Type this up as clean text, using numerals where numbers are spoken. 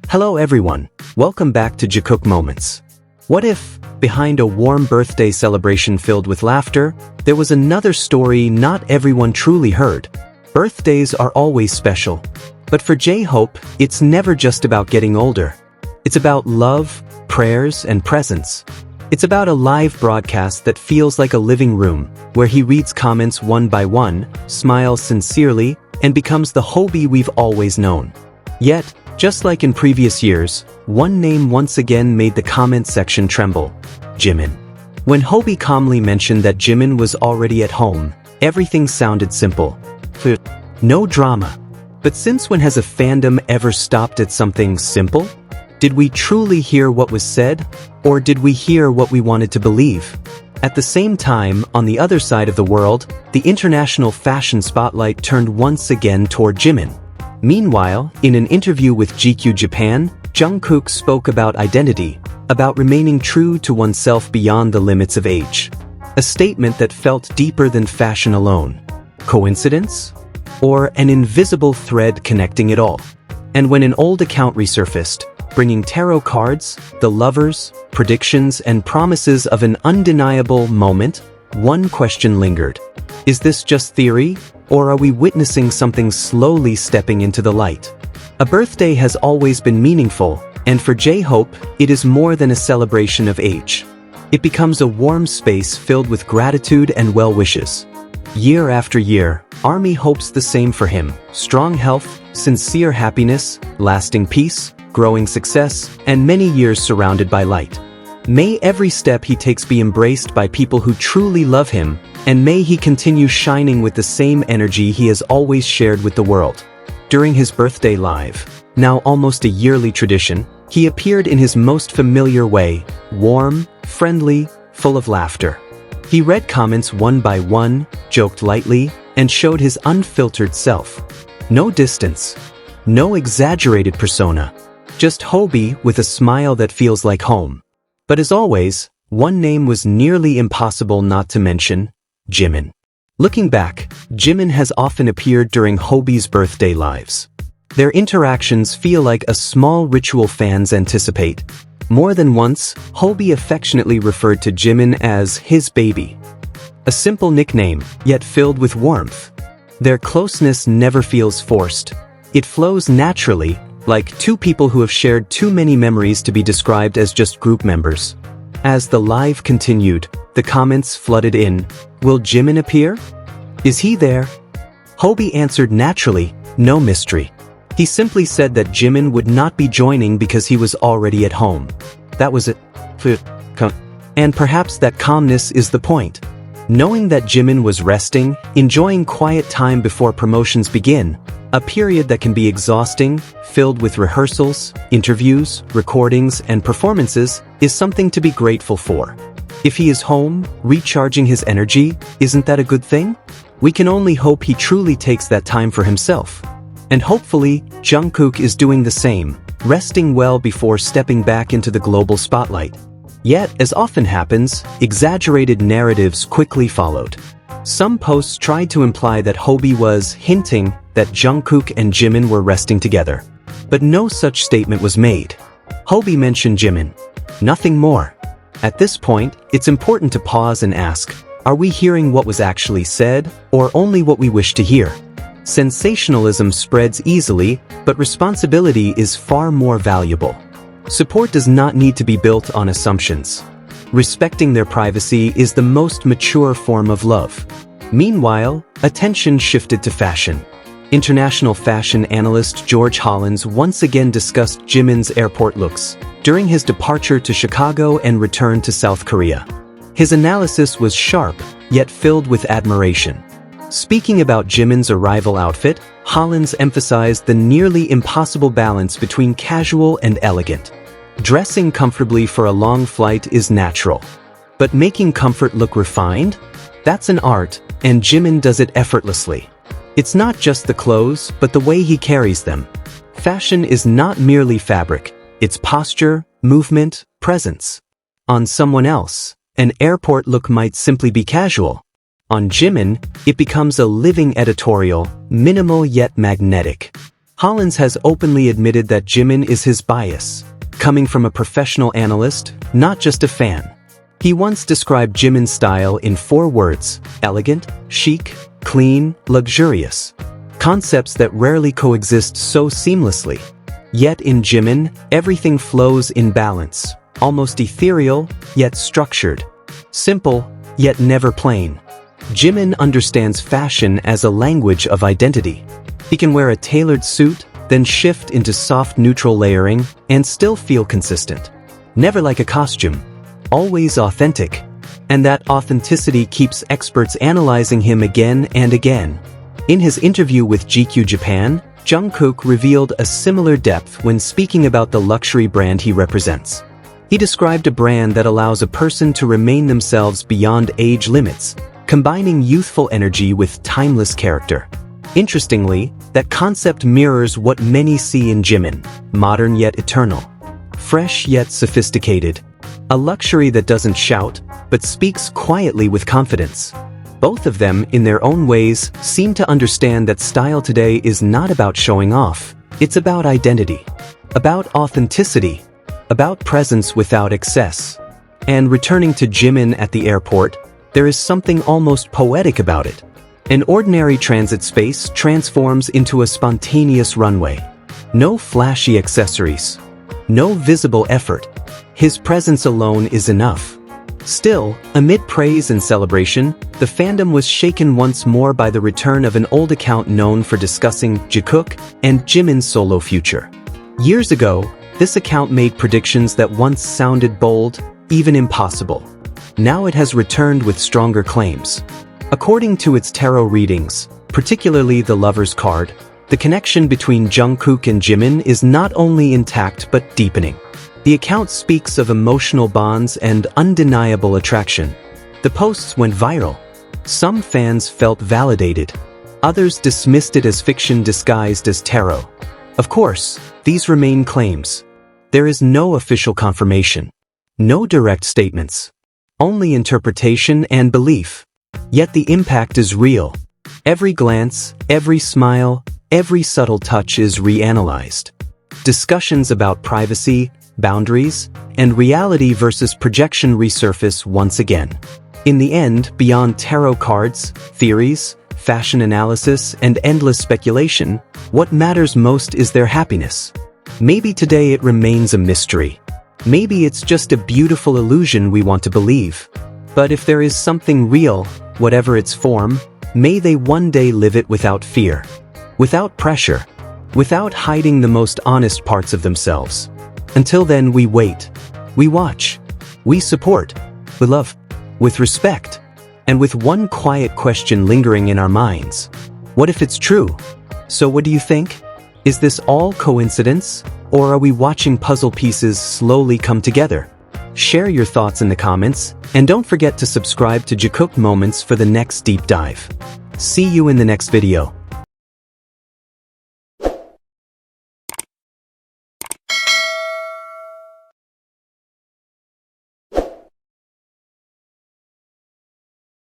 Hello everyone, welcome back to Jikook Moments. What if, behind a warm birthday celebration filled with laughter, there was another story not everyone truly heard? Birthdays are always special. But for J-Hope, it's never just about getting older. It's about love, prayers, and presents. It's about a live broadcast that feels like a living room, where he reads comments one by one, smiles sincerely, and becomes the Hobie we've always known. Yet, just like in previous years, one name once again made the comment section tremble: Jimin. When Hobie calmly mentioned that Jimin was already at home, everything sounded simple. No drama. But since when has a fandom ever stopped at something simple? Did we truly hear what was said, or did we hear what we wanted to believe? At the same time, on the other side of the world, the international fashion spotlight turned once again toward Jimin. Meanwhile, in an interview with GQ Japan, Jungkook spoke about identity, about remaining true to oneself beyond the limits of age. A statement that felt deeper than fashion alone. Coincidence? Or an invisible thread connecting it all? And when an old account resurfaced, bringing tarot cards, the lovers, predictions, and promises of an undeniable moment, one question lingered. Is this just theory, or are we witnessing something slowly stepping into the light? A birthday has always been meaningful, and for J-Hope, it is more than a celebration of age. It becomes a warm space filled with gratitude and well-wishes. Year after year, ARMY hopes the same for him: strong health, sincere happiness, lasting peace, growing success, and many years surrounded by light. May every step he takes be embraced by people who truly love him, and may he continue shining with the same energy he has always shared with the world. During his birthday live, now almost a yearly tradition, he appeared in his most familiar way: warm, friendly, full of laughter. He read comments one by one, joked lightly, and showed his unfiltered self. No distance. No exaggerated persona. Just Hobie with a smile that feels like home. But as always, one name was nearly impossible not to mention: Jimin. Looking back, Jimin has often appeared during Hobie's birthday lives. Their interactions feel like a small ritual fans anticipate. More than once, Hobie affectionately referred to Jimin as his baby. A simple nickname, yet filled with warmth. Their closeness never feels forced. It flows naturally, like two people who have shared too many memories to be described as just group members. As the live continued, the comments flooded in. Will Jimin appear? Is he there? Hobie answered naturally, no mystery. He simply said that Jimin would not be joining because he was already at home. That was it. And perhaps that calmness is the point. Knowing that Jimin was resting, enjoying quiet time before promotions begin, a period that can be exhausting, filled with rehearsals, interviews, recordings, and performances, is something to be grateful for. If he is home, recharging his energy, isn't that a good thing? We can only hope he truly takes that time for himself. And hopefully, Jungkook is doing the same, resting well before stepping back into the global spotlight. Yet, as often happens, exaggerated narratives quickly followed. Some posts tried to imply that Hobie was hinting that Jungkook and Jimin were resting together. But no such statement was made. Hobie mentioned Jimin. Nothing more. At this point, it's important to pause and ask, are we hearing what was actually said, or only what we wish to hear? Sensationalism spreads easily, but responsibility is far more valuable. Support does not need to be built on assumptions. Respecting their privacy is the most mature form of love. Meanwhile, attention shifted to fashion. International fashion analyst George Hollins once again discussed Jimin's airport looks during his departure to Chicago and return to South Korea. His analysis was sharp, yet filled with admiration. Speaking about Jimin's arrival outfit, Hollins emphasized the nearly impossible balance between casual and elegant. Dressing comfortably for a long flight is natural. But making comfort look refined? That's an art, and Jimin does it effortlessly. It's not just the clothes, but the way he carries them. Fashion is not merely fabric, it's posture, movement, presence. On someone else, an airport look might simply be casual. On Jimin, it becomes a living editorial, minimal yet magnetic. Hollins has openly admitted that Jimin is his bias, coming from a professional analyst, not just a fan. He once described Jimin's style in 4 words: elegant, chic, clean, luxurious. Concepts that rarely coexist so seamlessly. Yet in Jimin, everything flows in balance, almost ethereal, yet structured. Simple, yet never plain. Jimin understands fashion as a language of identity. He can wear a tailored suit, then shift into soft neutral layering, and still feel consistent. Never like a costume. Always authentic. And that authenticity keeps experts analyzing him again and again. In his interview with GQ Japan, Jungkook revealed a similar depth when speaking about the luxury brand he represents. He described a brand that allows a person to remain themselves beyond age limits, combining youthful energy with timeless character. Interestingly, that concept mirrors what many see in Jimin: modern yet eternal, fresh yet sophisticated, a luxury that doesn't shout, but speaks quietly with confidence. Both of them, in their own ways, seem to understand that style today is not about showing off. It's about identity, about authenticity, about presence without excess. And returning to Jimin at the airport, there is something almost poetic about it. An ordinary transit space transforms into a spontaneous runway. No flashy accessories. No visible effort. His presence alone is enough. Still, amid praise and celebration, the fandom was shaken once more by the return of an old account known for discussing Jikook and Jimin's solo future. Years ago, this account made predictions that once sounded bold, even impossible. Now it has returned with stronger claims. According to its tarot readings, particularly the Lover's card, the connection between Jungkook and Jimin is not only intact but deepening. The account speaks of emotional bonds and undeniable attraction. The posts went viral. Some fans felt validated. Others dismissed it as fiction disguised as tarot. Of course, these remain claims. There is no official confirmation. No direct statements. Only interpretation and belief. Yet the impact is real. Every glance, every smile, every subtle touch is reanalyzed. Discussions about privacy, boundaries, and reality versus projection resurface once again. In the end, beyond tarot cards, theories, fashion analysis, and endless speculation, what matters most is their happiness. Maybe today it remains a mystery. Maybe it's just a beautiful illusion we want to believe. But if there is something real, whatever its form, may they one day live it without fear, without pressure, without hiding the most honest parts of themselves. Until then, we wait, we watch, we support, we love, with respect, and with one quiet question lingering in our minds. What if it's true? So what do you think? Is this all coincidence, or are we watching puzzle pieces slowly come together? Share your thoughts in the comments, and don't forget to subscribe to Jikook Moments for the next deep dive. See you in the next video.